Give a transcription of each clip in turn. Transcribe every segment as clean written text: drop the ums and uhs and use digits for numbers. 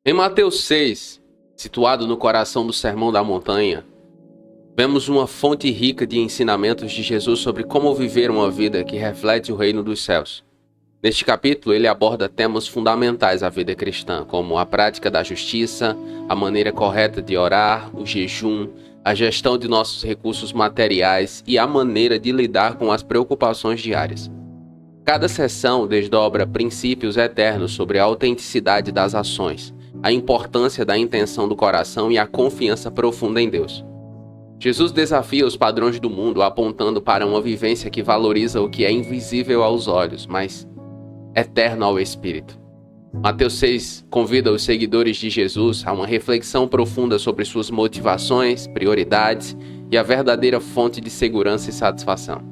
Em Mateus 6, situado no coração do Sermão da Montanha, vemos uma fonte rica de ensinamentos de Jesus sobre como viver uma vida que reflete o reino dos céus. Neste capítulo, ele aborda temas fundamentais à vida cristã, como a prática da justiça, a maneira correta de orar, o jejum, a gestão de nossos recursos materiais e a maneira de lidar com as preocupações diárias. Cada sessão desdobra princípios eternos sobre a autenticidade das ações, a importância da intenção do coração e a confiança profunda em Deus. Jesus desafia os padrões do mundo, apontando para uma vivência que valoriza o que é invisível aos olhos, mas eterno ao espírito. Mateus 6 convida os seguidores de Jesus a uma reflexão profunda sobre suas motivações, prioridades e a verdadeira fonte de segurança e satisfação.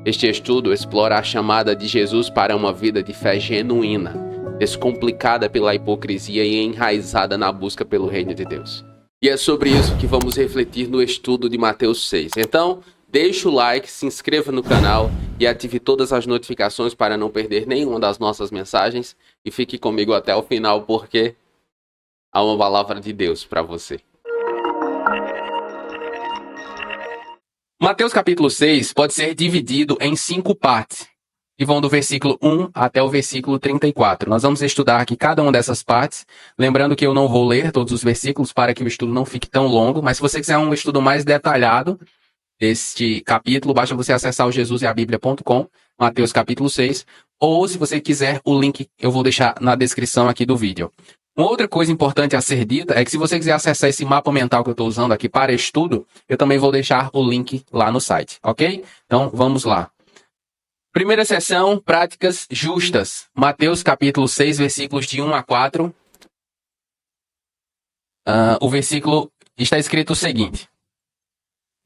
Este estudo explora a chamada de Jesus para uma vida de fé genuína, descomplicada pela hipocrisia e enraizada na busca pelo reino de Deus. E é sobre isso que vamos refletir no estudo de Mateus 6. Então, deixe o like, se inscreva no canal e ative todas as notificações para não perder nenhuma das nossas mensagens. E fique comigo até o final, porque há uma palavra de Deus para você. Mateus capítulo 6 pode ser dividido em 5 partes, que vão do versículo 1 até o versículo 34. Nós vamos estudar aqui cada uma dessas partes, lembrando que eu não vou ler todos os versículos para que o estudo não fique tão longo, mas se você quiser um estudo mais detalhado deste capítulo, basta você acessar o jesuseabiblia.com, Mateus capítulo 6, ou se você quiser o link eu vou deixar na descrição aqui do vídeo. Uma outra coisa importante a ser dita é que se você quiser acessar esse mapa mental que eu estou usando aqui para estudo, eu também vou deixar o link lá no site, ok? Então vamos lá. Primeira seção, práticas justas. Mateus capítulo 6, versículos de 1 a 4. O versículo está escrito o seguinte: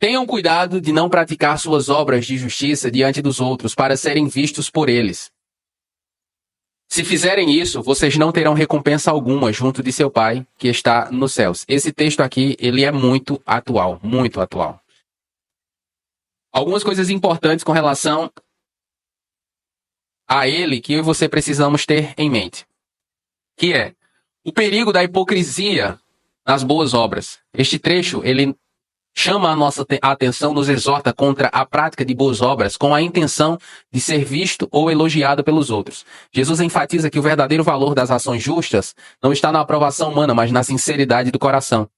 Tenham cuidado de não praticar suas obras de justiça diante dos outros, para serem vistos por eles. Se fizerem isso, vocês não terão recompensa alguma junto de seu Pai, que está nos céus. Esse texto aqui, ele é muito atual, muito atual. Algumas coisas importantes com relação a ele que eu e você precisamos ter em mente, que é o perigo da hipocrisia nas boas obras. Este trecho, ele chama a nossa atenção, nos exorta contra a prática de boas obras com a intenção de ser visto ou elogiado pelos outros. Jesus enfatiza que o verdadeiro valor das ações justas não está na aprovação humana, mas na sinceridade do coração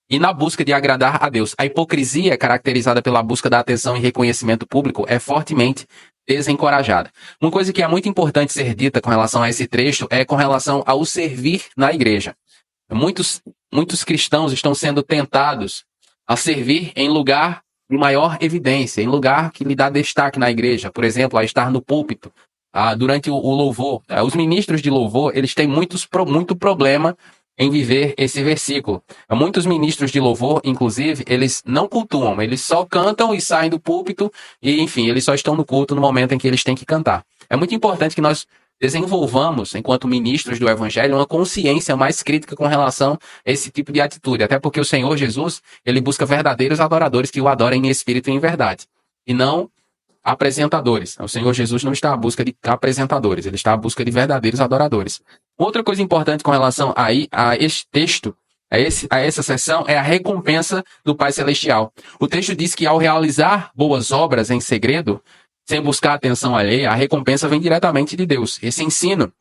e na busca de agradar a Deus. A hipocrisia, caracterizada pela busca da atenção e reconhecimento público, é fortemente desencorajada. Uma coisa que é muito importante ser dita com relação a esse trecho é com relação ao servir na igreja. Muitos cristãos estão sendo tentados a servir em lugar de maior evidência, em lugar que lhe dá destaque na igreja. Por exemplo, a estar no púlpito, durante o louvor. Os ministros de louvor, eles têm muito problema em viver esse versículo. Muitos ministros de louvor, inclusive, eles não cultuam, eles só cantam e saem do púlpito e, enfim, eles só estão no culto no momento em que eles têm que cantar. É muito importante que nós desenvolvamos, enquanto ministros do Evangelho, uma consciência mais crítica com relação a esse tipo de atitude. Até porque o Senhor Jesus, ele busca verdadeiros adoradores que o adorem em espírito e em verdade. E não apresentadores. O Senhor Jesus não está à busca de apresentadores, ele está à busca de verdadeiros adoradores. Outra coisa importante com relação a este texto, a essa sessão, é a recompensa do Pai Celestial. O texto diz que ao realizar boas obras em segredo, sem buscar atenção alheia, a recompensa vem diretamente de Deus. Esse ensino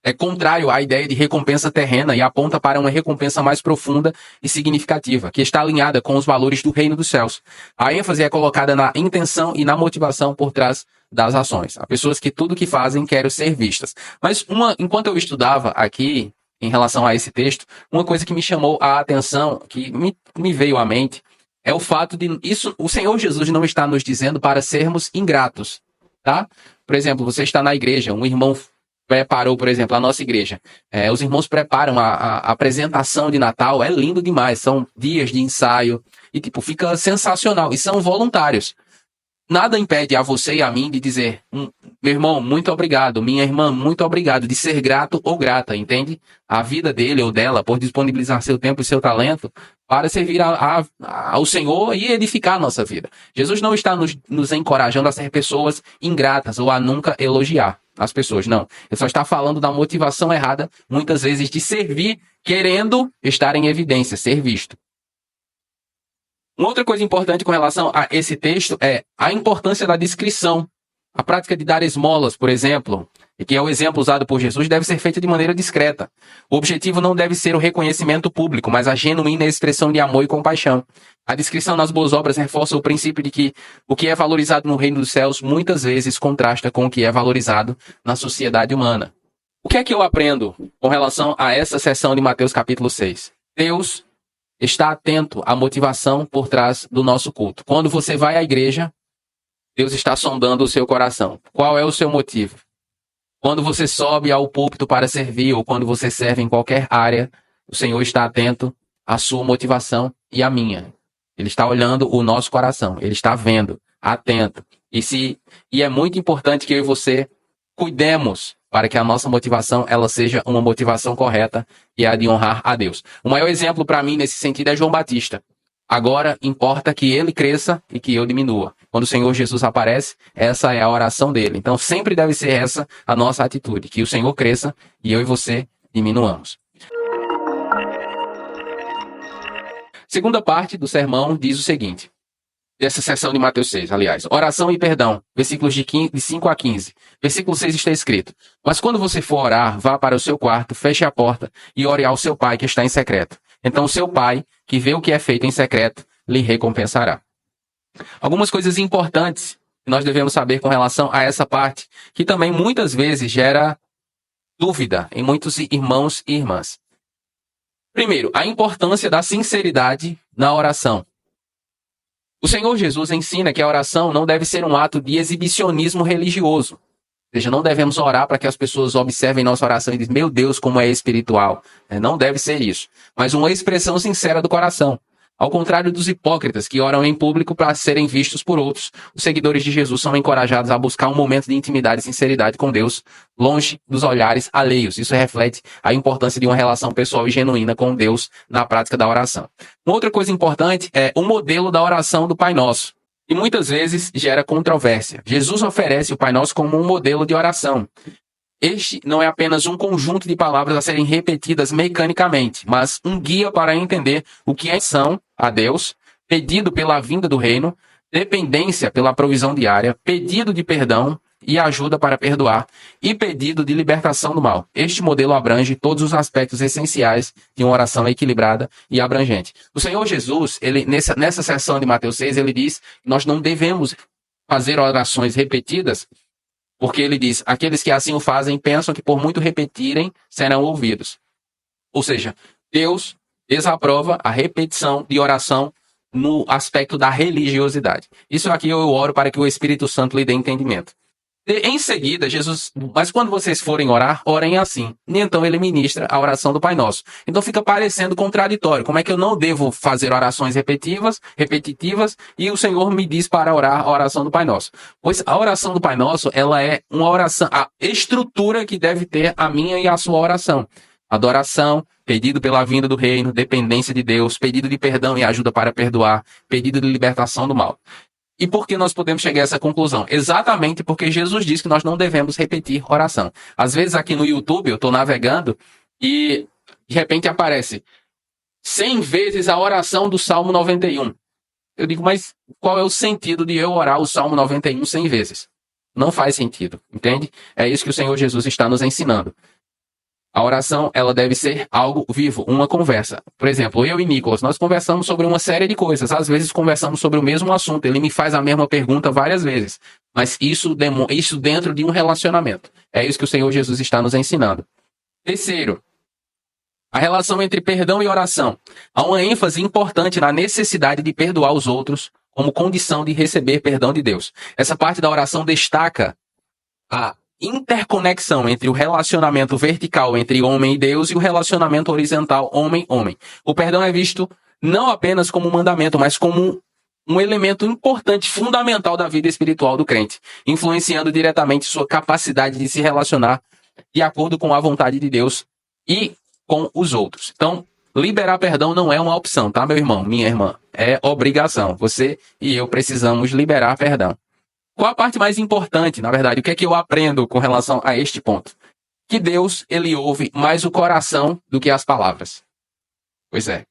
é contrário à ideia de recompensa terrena e aponta para uma recompensa mais profunda e significativa, que está alinhada com os valores do reino dos céus. A ênfase é colocada na intenção e na motivação por trás das ações. Há pessoas que tudo que fazem querem ser vistas. Mas enquanto eu estudava aqui, em relação a esse texto, uma coisa que me chamou a atenção, que me veio à mente, é o fato de isso, o Senhor Jesus não está nos dizendo para sermos ingratos, tá? Por exemplo, você está na igreja, um irmão preparou, por exemplo, a nossa igreja. Os irmãos preparam a apresentação de Natal, é lindo demais, são dias de ensaio, e fica sensacional, e são voluntários. Nada impede a você e a mim de dizer, meu irmão, muito obrigado, minha irmã, muito obrigado, de ser grato ou grata, entende? A vida dele ou dela, por disponibilizar seu tempo e seu talento para servir ao Senhor e edificar a nossa vida. Jesus não está nos encorajando a ser pessoas ingratas ou a nunca elogiar as pessoas, não. Ele só está falando da motivação errada, muitas vezes, de servir querendo estar em evidência, ser visto. Uma outra coisa importante com relação a esse texto é a importância da discrição. A prática de dar esmolas, por exemplo, que é o exemplo usado por Jesus, deve ser feita de maneira discreta. O objetivo não deve ser o reconhecimento público, mas a genuína expressão de amor e compaixão. A descrição nas boas obras reforça o princípio de que o que é valorizado no reino dos céus muitas vezes contrasta com o que é valorizado na sociedade humana. O que é que eu aprendo com relação a essa seção de Mateus capítulo 6? Deus está atento à motivação por trás do nosso culto. Quando você vai à igreja, Deus está sondando o seu coração. Qual é o seu motivo? Quando você sobe ao púlpito para servir ou quando você serve em qualquer área, o Senhor está atento à sua motivação e à minha. Ele está olhando o nosso coração. Ele está vendo, atento. E é muito importante que eu e você cuidemos para que a nossa motivação ela seja uma motivação correta e a de honrar a Deus. O maior exemplo para mim nesse sentido é João Batista. Agora importa que ele cresça e que eu diminua. Quando o Senhor Jesus aparece, essa é a oração dele. Então sempre deve ser essa a nossa atitude, que o Senhor cresça e eu e você diminuamos. Segunda parte do sermão diz o seguinte, dessa seção de Mateus 6, aliás, oração e perdão, versículos de 5 a 15. Versículo 6 está escrito, mas quando você for orar, vá para o seu quarto, feche a porta e ore ao seu pai que está em secreto. Então seu pai, que vê o que é feito em secreto, lhe recompensará. Algumas coisas importantes que nós devemos saber com relação a essa parte, que também muitas vezes gera dúvida em muitos irmãos e irmãs. Primeiro, a importância da sinceridade na oração. O Senhor Jesus ensina que a oração não deve ser um ato de exibicionismo religioso. Ou seja, não devemos orar para que as pessoas observem nossa oração e dizem, meu Deus, como é espiritual. Não deve ser isso. Mas uma expressão sincera do coração. Ao contrário dos hipócritas que oram em público para serem vistos por outros, os seguidores de Jesus são encorajados a buscar um momento de intimidade e sinceridade com Deus, longe dos olhares alheios. Isso reflete a importância de uma relação pessoal e genuína com Deus na prática da oração. Uma outra coisa importante é o modelo da oração do Pai Nosso. E muitas vezes gera controvérsia. Jesus oferece o Pai Nosso como um modelo de oração. Este não é apenas um conjunto de palavras a serem repetidas mecanicamente, mas um guia para entender o que é são a Deus, pedido pela vinda do reino, dependência pela provisão diária, pedido de perdão e ajuda para perdoar, e pedido de libertação do mal. Este modelo abrange todos os aspectos essenciais de uma oração equilibrada e abrangente. O Senhor Jesus, nessa seção de Mateus 6, ele diz que nós não devemos fazer orações repetidas, porque ele diz, aqueles que assim o fazem pensam que por muito repetirem serão ouvidos. Ou seja, Deus desaprova a repetição de oração no aspecto da religiosidade. Isso aqui eu oro para que o Espírito Santo lhe dê entendimento. Em seguida, Jesus, mas quando vocês forem orar, orem assim. E então ele ministra a oração do Pai Nosso. Então fica parecendo contraditório. Como é que eu não devo fazer orações repetitivas, e o Senhor me diz para orar a oração do Pai Nosso? Pois a oração do Pai Nosso, ela é uma oração, a estrutura que deve ter a minha e a sua oração. Adoração, pedido pela vinda do reino, dependência de Deus, pedido de perdão e ajuda para perdoar, pedido de libertação do mal. E por que nós podemos chegar a essa conclusão? Exatamente porque Jesus diz que nós não devemos repetir oração. Às vezes aqui no YouTube eu estou navegando e de repente aparece 100 vezes a oração do Salmo 91. Eu digo, mas qual é o sentido de eu orar o Salmo 91 100 vezes? Não faz sentido, entende? É isso que o Senhor Jesus está nos ensinando. A oração, ela deve ser algo vivo, uma conversa. Por exemplo, eu e Nicolas, nós conversamos sobre uma série de coisas. Às vezes conversamos sobre o mesmo assunto. Ele me faz a mesma pergunta várias vezes. Mas isso dentro de um relacionamento. É isso que o Senhor Jesus está nos ensinando. Terceiro, a relação entre perdão e oração. Há uma ênfase importante na necessidade de perdoar os outros como condição de receber perdão de Deus. Essa parte da oração destaca a interconexão entre o relacionamento vertical entre homem e Deus e o relacionamento horizontal homem-homem. O perdão é visto não apenas como um mandamento, mas como um elemento importante, fundamental da vida espiritual do crente, influenciando diretamente sua capacidade de se relacionar de acordo com a vontade de Deus e com os outros. Então, Liberar perdão não é uma opção, tá, meu irmão, minha irmã? É obrigação. Você e eu precisamos liberar perdão. Qual a parte mais importante, na verdade? O que é que eu aprendo com relação a este ponto? Que Deus, ele ouve mais o coração do que as palavras. Pois é.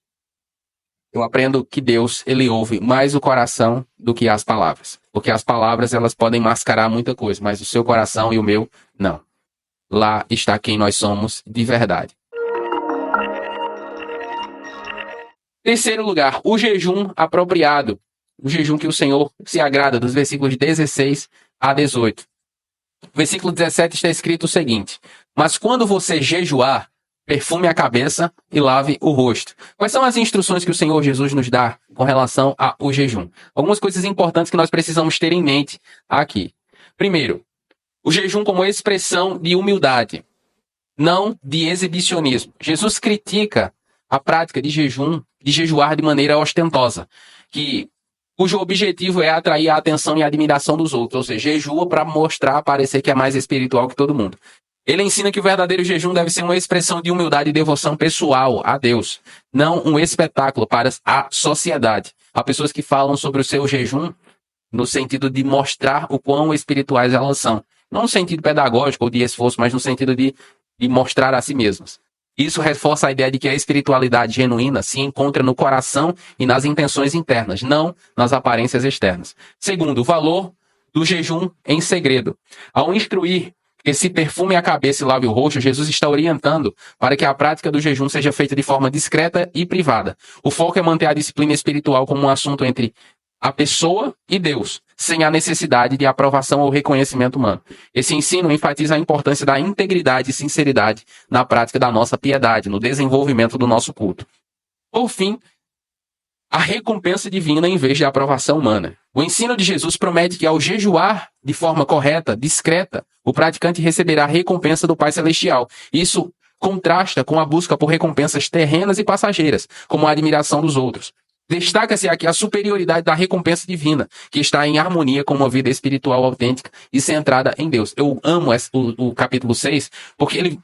Eu aprendo que Deus, ele ouve mais o coração do que as palavras. Porque as palavras, elas podem mascarar muita coisa, mas o seu coração e o meu, não. Lá está quem nós somos de verdade. Terceiro lugar, o jejum apropriado. O jejum que o Senhor se agrada, dos versículos 16 a 18. Versículo 17 está escrito o seguinte: mas quando você jejuar, perfume a cabeça e lave o rosto. Quais são as instruções que o Senhor Jesus nos dá com relação ao jejum? Algumas coisas importantes que nós precisamos ter em mente aqui. Primeiro, o jejum como expressão de humildade, não de exibicionismo. Jesus critica a prática de jejum, de jejuar de maneira ostentosa, cujo objetivo é atrair a atenção e a admiração dos outros, ou seja, jejua para mostrar, parecer que é mais espiritual que todo mundo. Ele ensina que o verdadeiro jejum deve ser uma expressão de humildade e devoção pessoal a Deus, não um espetáculo para a sociedade. Há pessoas que falam sobre o seu jejum no sentido de mostrar o quão espirituais elas são. Não no sentido pedagógico ou de esforço, mas no sentido de mostrar a si mesmas. Isso reforça a ideia de que a espiritualidade genuína se encontra no coração e nas intenções internas, não nas aparências externas. Segundo, o valor do jejum em segredo. Ao instruir que se perfume a cabeça e lave o rosto, Jesus está orientando para que a prática do jejum seja feita de forma discreta e privada. O foco é manter a disciplina espiritual como um assunto entre a pessoa e Deus, sem a necessidade de aprovação ou reconhecimento humano. Esse ensino enfatiza a importância da integridade e sinceridade na prática da nossa piedade, no desenvolvimento do nosso culto. Por fim, a recompensa divina em vez de aprovação humana. O ensino de Jesus promete que ao jejuar de forma correta, discreta, o praticante receberá a recompensa do Pai Celestial. Isso contrasta com a busca por recompensas terrenas e passageiras, como a admiração dos outros. Destaca-se aqui a superioridade da recompensa divina, que está em harmonia com uma vida espiritual autêntica e centrada em Deus. Eu amo o capítulo 6, porque ele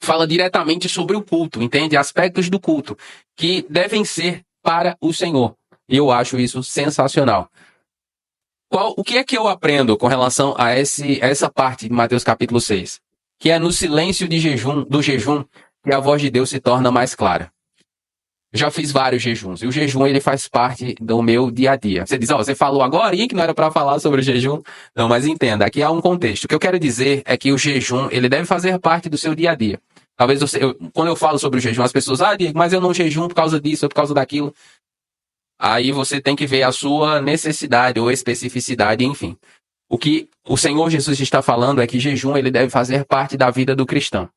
fala diretamente sobre o culto, entende? Aspectos do culto, que devem ser para o Senhor. E eu acho isso sensacional. O que é que eu aprendo com relação a essa parte de Mateus capítulo 6? Que é no silêncio do jejum, que a voz de Deus se torna mais clara. Já fiz vários jejuns, e o jejum ele faz parte do meu dia a dia. Você diz, você falou agora que não era para falar sobre o jejum. Não, mas entenda, aqui há um contexto. O que eu quero dizer é que o jejum ele deve fazer parte do seu dia a dia. Talvez quando eu falo sobre o jejum, as pessoas, Diego, mas eu não jejum por causa disso ou por causa daquilo. Aí você tem que ver a sua necessidade ou especificidade, enfim. O que o Senhor Jesus está falando é que jejum ele deve fazer parte da vida do cristão.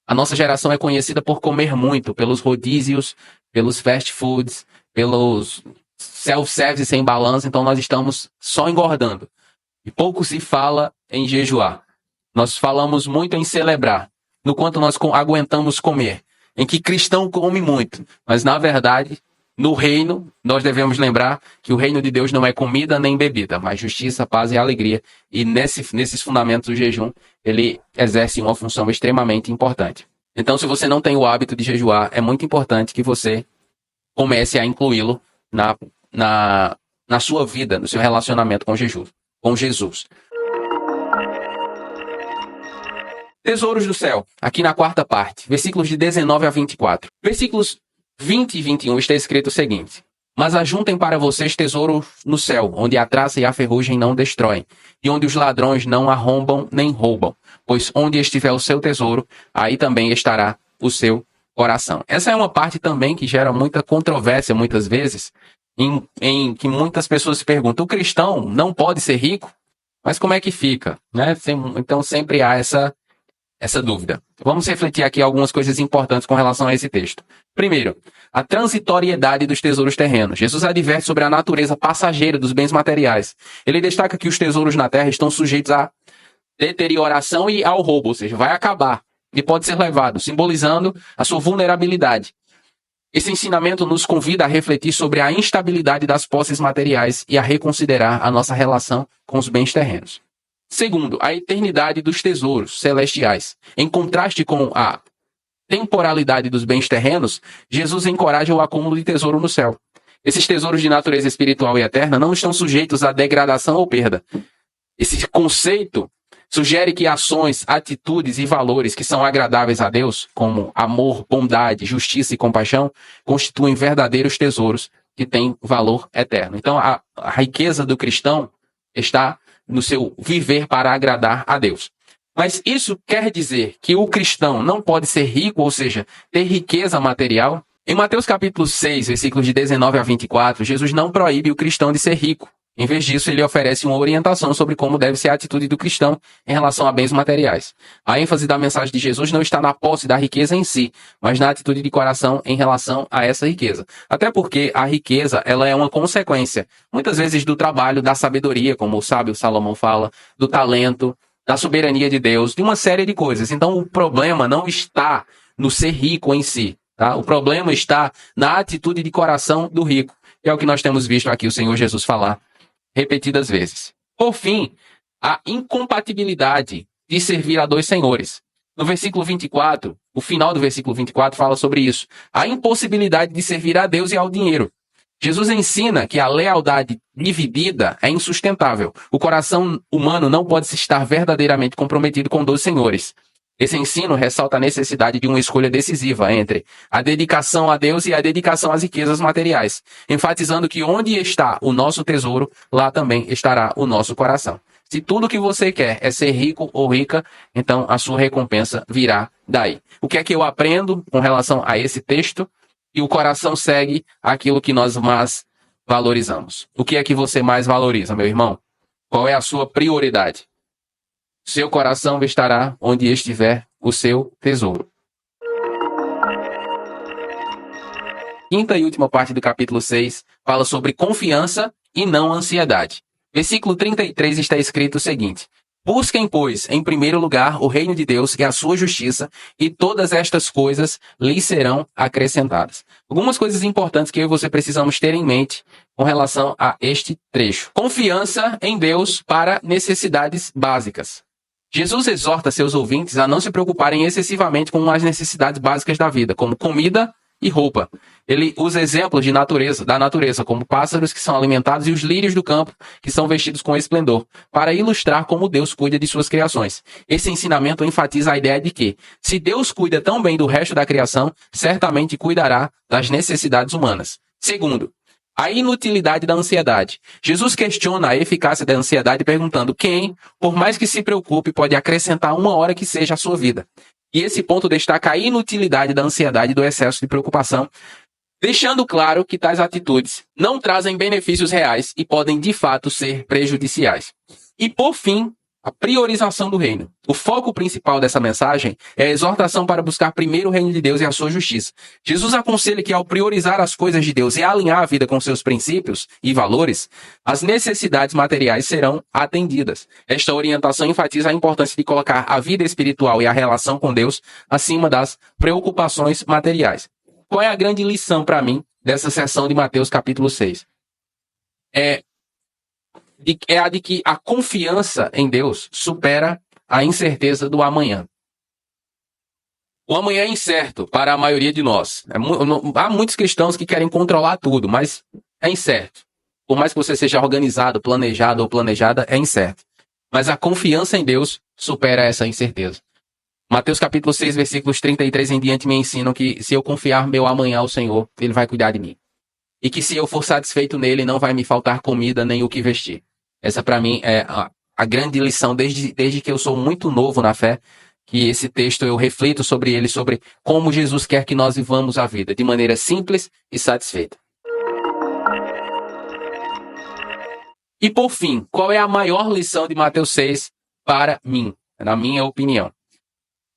A nossa geração é conhecida por comer muito, pelos rodízios, pelos fast foods, pelos self-service sem balanço, então nós estamos só engordando. E pouco se fala em jejuar. Nós falamos muito em celebrar, no quanto nós aguentamos comer, em que cristão come muito, mas na verdade, no reino, nós devemos lembrar que o reino de Deus não é comida nem bebida, mas justiça, paz e alegria. E nesses fundamentos do jejum, ele exerce uma função extremamente importante. Então, se você não tem o hábito de jejuar, é muito importante que você comece a incluí-lo na sua vida, no seu relacionamento com Jesus. Tesouros do céu, aqui na quarta parte, versículos de 19 a 24. Versículos 20 e 21 está escrito o seguinte: mas ajuntem para vocês tesouros no céu, onde a traça e a ferrugem não destroem, e onde os ladrões não arrombam nem roubam. Pois onde estiver o seu tesouro, aí também estará o seu coração. Essa é uma parte também que gera muita controvérsia, muitas vezes, em que muitas pessoas se perguntam, o cristão não pode ser rico? Mas como é que fica? Né? Então sempre há essa dúvida. Vamos refletir aqui algumas coisas importantes com relação a esse texto. Primeiro, a transitoriedade dos tesouros terrenos. Jesus adverte sobre a natureza passageira dos bens materiais. Ele destaca que os tesouros na terra estão sujeitos à deterioração e ao roubo, ou seja, vai acabar e pode ser levado, simbolizando a sua vulnerabilidade. Esse ensinamento nos convida a refletir sobre a instabilidade das posses materiais e a reconsiderar a nossa relação com os bens terrenos. Segundo, a eternidade dos tesouros celestiais. Em contraste com a temporalidade dos bens terrenos, Jesus encoraja o acúmulo de tesouro no céu. Esses tesouros de natureza espiritual e eterna não estão sujeitos à degradação ou perda. Esse conceito sugere que ações, atitudes e valores que são agradáveis a Deus, como amor, bondade, justiça e compaixão, constituem verdadeiros tesouros que têm valor eterno. Então, a riqueza do cristão está no seu viver para agradar a Deus. Mas isso quer dizer que o cristão não pode ser rico, ou seja, ter riqueza material? Em Mateus capítulo 6, versículos de 19 a 24, Jesus não proíbe o cristão de ser rico. Em vez disso, ele oferece uma orientação sobre como deve ser a atitude do cristão em relação a bens materiais. A ênfase da mensagem de Jesus não está na posse da riqueza em si, mas na atitude de coração em relação a essa riqueza. Até porque a riqueza, ela é uma consequência, muitas vezes, do trabalho, da sabedoria, como o sábio Salomão fala, do talento, da soberania de Deus, de uma série de coisas. Então, o problema não está no ser rico em si, tá? O problema está na atitude de coração do rico, que é o que nós temos visto aqui o Senhor Jesus falar repetidas vezes. Por fim, a incompatibilidade de servir a dois senhores. No versículo 24, o final do versículo 24 fala sobre isso. A impossibilidade de servir a Deus e ao dinheiro. Jesus ensina que a lealdade dividida é insustentável. O coração humano não pode estar verdadeiramente comprometido com dois senhores. Esse ensino ressalta a necessidade de uma escolha decisiva entre a dedicação a Deus e a dedicação às riquezas materiais, enfatizando que onde está o nosso tesouro, lá também estará o nosso coração. Se tudo que você quer é ser rico ou rica, então a sua recompensa virá daí. O que é que eu aprendo com relação a esse texto? E o coração segue aquilo que nós mais valorizamos. O que é que você mais valoriza, meu irmão? Qual é a sua prioridade? Seu coração estará onde estiver o seu tesouro. Quinta e última parte do capítulo 6 fala sobre confiança e não ansiedade. Versículo 33 está escrito o seguinte: Busquem, pois, em primeiro lugar o reino de Deus e a sua justiça, e todas estas coisas lhes serão acrescentadas. Algumas coisas importantes que eu e você precisamos ter em mente com relação a este trecho. Confiança em Deus para necessidades básicas. Jesus exorta seus ouvintes a não se preocuparem excessivamente com as necessidades básicas da vida, como comida e roupa. Ele usa exemplos da natureza, como pássaros que são alimentados e os lírios do campo, que são vestidos com esplendor, para ilustrar como Deus cuida de suas criações. Esse ensinamento enfatiza a ideia de que, se Deus cuida tão bem do resto da criação, certamente cuidará das necessidades humanas. Segundo, a inutilidade da ansiedade. Jesus questiona a eficácia da ansiedade perguntando quem, por mais que se preocupe, pode acrescentar uma hora que seja a sua vida. E esse ponto destaca a inutilidade da ansiedade e do excesso de preocupação, deixando claro que tais atitudes não trazem benefícios reais e podem, de fato, ser prejudiciais. E, por fim, a priorização do reino. O foco principal dessa mensagem é a exortação para buscar primeiro o reino de Deus e a sua justiça. Jesus aconselha que, ao priorizar as coisas de Deus e alinhar a vida com seus princípios e valores, as necessidades materiais serão atendidas. Esta orientação enfatiza a importância de colocar a vida espiritual e a relação com Deus acima das preocupações materiais. Qual é a grande lição para mim dessa seção de Mateus capítulo 6? É a de que a confiança em Deus supera a incerteza do amanhã. O amanhã é incerto para a maioria de nós. Há muitos cristãos que querem controlar tudo, mas é incerto. Por mais que você seja organizado, planejado ou planejada, é incerto. Mas a confiança em Deus supera essa incerteza. Mateus capítulo 6, versículos 33 em diante me ensinam que se eu confiar meu amanhã ao Senhor, Ele vai cuidar de mim. E que se eu for satisfeito nele, não vai me faltar comida nem o que vestir. Essa para mim é a grande lição desde que eu sou muito novo na fé, que esse texto eu reflito sobre ele, sobre como Jesus quer que nós vivamos a vida, de maneira simples e satisfeita. E por fim, qual é a maior lição de Mateus 6 para mim, na minha opinião?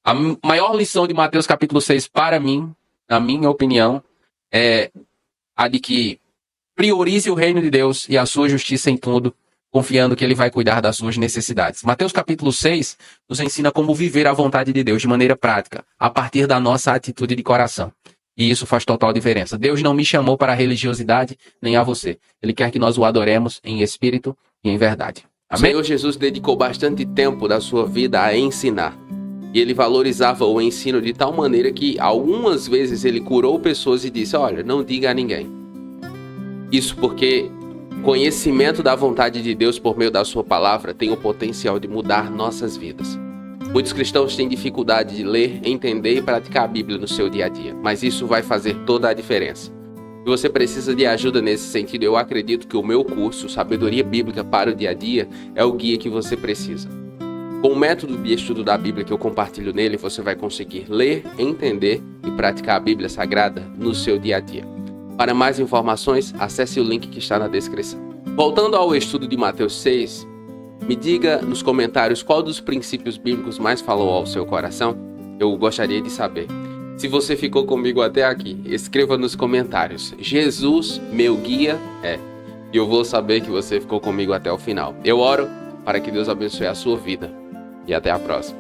A maior lição de Mateus capítulo 6 para mim, na minha opinião, é a de que priorize o reino de Deus e a sua justiça em tudo, confiando que Ele vai cuidar das suas necessidades. Mateus capítulo 6 nos ensina como viver a vontade de Deus de maneira prática, a partir da nossa atitude de coração. E isso faz total diferença. Deus não me chamou para a religiosidade, nem a você. Ele quer que nós o adoremos em espírito e em verdade. Amém? O Senhor Jesus dedicou bastante tempo da sua vida a ensinar. E ele valorizava o ensino de tal maneira que algumas vezes ele curou pessoas e disse: olha, não diga a ninguém. Isso porque conhecimento da vontade de Deus por meio da sua palavra tem o potencial de mudar nossas vidas. Muitos cristãos têm dificuldade de ler, entender e praticar a Bíblia no seu dia a dia, mas isso vai fazer toda a diferença. Se você precisa de ajuda nesse sentido, eu acredito que o meu curso, Sabedoria Bíblica para o Dia a Dia, é o guia que você precisa. Com o método de estudo da Bíblia que eu compartilho nele, você vai conseguir ler, entender e praticar a Bíblia Sagrada no seu dia a dia. Para mais informações, acesse o link que está na descrição. Voltando ao estudo de Mateus 6, me diga nos comentários qual dos princípios bíblicos mais falou ao seu coração. Eu gostaria de saber. Se você ficou comigo até aqui, escreva nos comentários: Jesus, meu guia é. E eu vou saber que você ficou comigo até o final. Eu oro para que Deus abençoe a sua vida. E até a próxima.